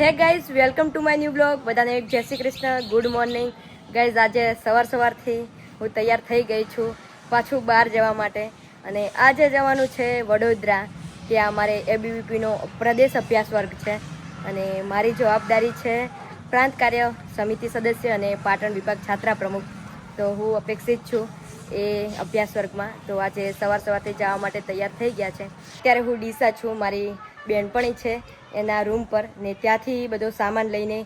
Hey guys, welcome to my new blog. બધાને એક જય Shri Krishna, good morning guys. આજે સવારથી હું તૈયાર થઈ ગઈ છું પાછું બહાર જવા માટે. અને આજે જવાનું છે વડોદરા. ત્યાં અમારે એબીવીપીનો પ્રદેશ અભ્યાસ વર્ગ છે અને મારી જવાબદારી છે પ્રાંત કાર્ય સમિતિ સદસ્ય અને પાટણ વિભાગ છાત્રા પ્રમુખ. તો હું અપેક્ષિત છું એ અભ્યાસ વર્ગમાં. તો આજે સવારથી જવા માટે તૈયાર થઈ ગયા છે. અત્યારે હું ડીસા છું, મારી બેનપણી છે એના રૂમ પર, ને ત્યાંથી બધો સામાન લઈને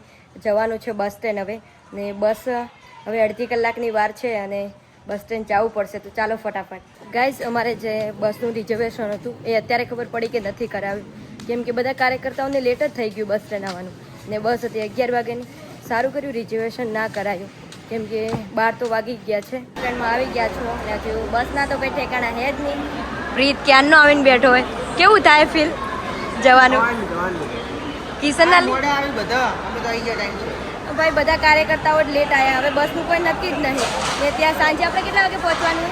જવાનું છે બસ સ્ટેન્ડ. હવે ને બસ હવે અડધી કલાકની વાર છે અને બસ સ્ટેન્ડ જવું પડશે. તો ચાલો ફટાફટ. ગાઈઝ, અમારે જે બસનું રિઝર્વેશન હતું એ અત્યારે ખબર પડી કે નથી કરાવ્યું, કેમ કે બધા કાર્યકર્તાઓને લેટ જ થઈ ગયું બસ સ્ટેન્ડ આવવાનું. ને બસ હતી 11 વાગ્યાની. સારું કર્યું રિઝર્વેશન ના કરાયું, કેમ કે 12 તો વાગી ગયા છે. ટ્રેનમાં આવી ગયા છો અને હજુ બસના તો કંઈ ઠેકાણા હે જ નહીં. પ્રીત ક્યારનો આવીને બેઠો હોય. કેવું થાય ફીલ જવાનું? કિશનના ભાઈ બધા કાર્યકર્તાઓ જ લેટ આવ્યા. હવે બસનું કોઈ નક્કી જ નહીં. ને ત્યાં સાંજે આપણે કેટલા વાગે પહોંચવાનું?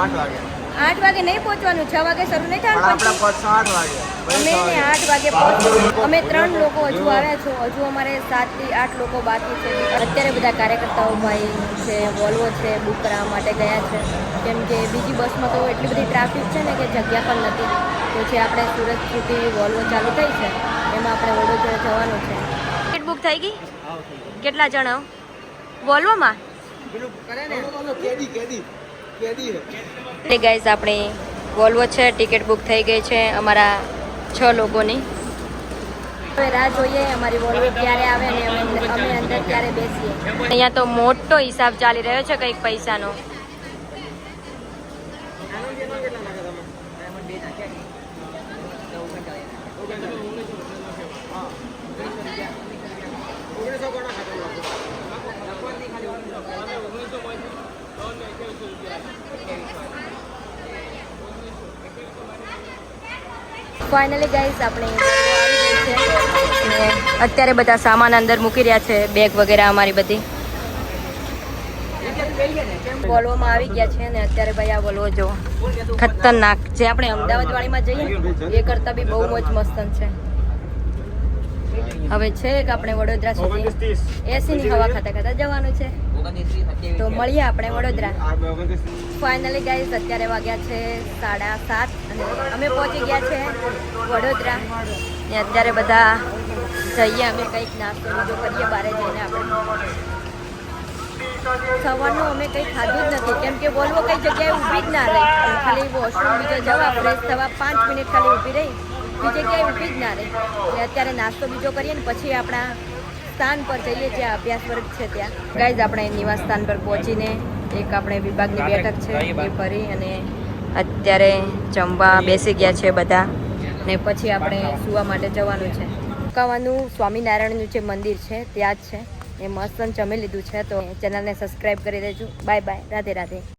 8 વાગે. 8 વાગે નહીં પહોંચવાનું, 6 વાગે શરૂ નહીં થવાનું. અમે 8 વાગે પહોંચવાનું. અમે 3 લોકો હજુ આવ્યા છો. હજુ અમારે 7 થી 8 લોકો બાકી છે. અત્યારે બધા કાર્યકર્તાઓ ભાઈ છે, વોલ્વો છે, બુક કરાવવા માટે ગયા છે, કેમ કે બીજી બસમાં તો એટલી બધી ટ્રાફિક છે ને કે જગ્યા પણ નથી. તો જે આપણે સુરત સુધી વોલ્વો ચાલુ થઈ છે એમાં આપણે વડોદરા જવાનું છે. ટિકિટ બુક થઈ ગઈ? કેટલા જણા વોલ્વોમાં? ગાઈઝ, આપણે વોલ્વો છે, ટિકિટ બુક થઈ ગઈ છે અમારા 6 લોકોની. હવે રાહ જોઈએ અમારી વોલ્વો ક્યારે આવે ને અમે અંદર ક્યારે બેસીએ. અહીંયા તો મોટો હિસાબ ચાલી રહ્યો છે કંઈક પૈસાનો. ફાઇનલી ગાઈઝ, આપણે આવી ગઈ છે ને અત્યારે બધા સામાન અંદર મૂકી રહ્યા છે, બેગ વગેરે અમારી બધી. વોલ્વોમાં આવી ગયા છે ને અત્યારે ભાઈ આ વોલ્વો જો ખતરનાક, જે આપણે અમદાવાદ વાળીમાં જઈએ એ કરતાં બી બહુ મોજ મસ્તન છે. હવે છે કે આપણે વડોદરા સુધી એસીની હવા ખાતા જવાનું છે. તો મળીએ આપણે વડોદરા. ફાઇનલી ગાઈઝ, અત્યારે વાગ્યા છે 7:30 અને અમે પહોંચી ગયા છે વડોદરા. ને અત્યારે બધા જઈએ અમે કંઈક નાસ્તો બીજો કરીએ બહાર જઈને. આપણે સવારનું અમે કંઈ ખાધું જ નથી, કેમ કે વોલ્વો કઈ જગ્યાએ ઊભી જ ના રહી. ખાલી વોશરૂમ બીજો જવા ફ્રેશ થવા 5 મિનિટ ખાલી ઊભી રહી, બીજી જગ્યાએ ઊભી જ ના રહી. એટલે અત્યારે નાસ્તો બીજો કરીએ ને પછી આપણા સ્થાન પર જઈએ જ્યાં અભ્યાસ વર્ગ છે ત્યાં. ગાઈઝ, આપણે નિવાસ સ્થાન પર પહોંચીને એક આપણે વિભાગની બેઠક છે એ ભરી અને અત્યારે જમવા બેસી ગયા છે બધા. ને પછી આપણે સુવા માટે જવાનું છે. રોકાવાનું સ્વામિનારાયણનું જે મંદિર છે ત્યાં જ છે. એ મસ્ત જમી લીધું છે. તો ચેનલને સબસ્ક્રાઈબ કરી દેજો. Bye bye, Radhe Radhe.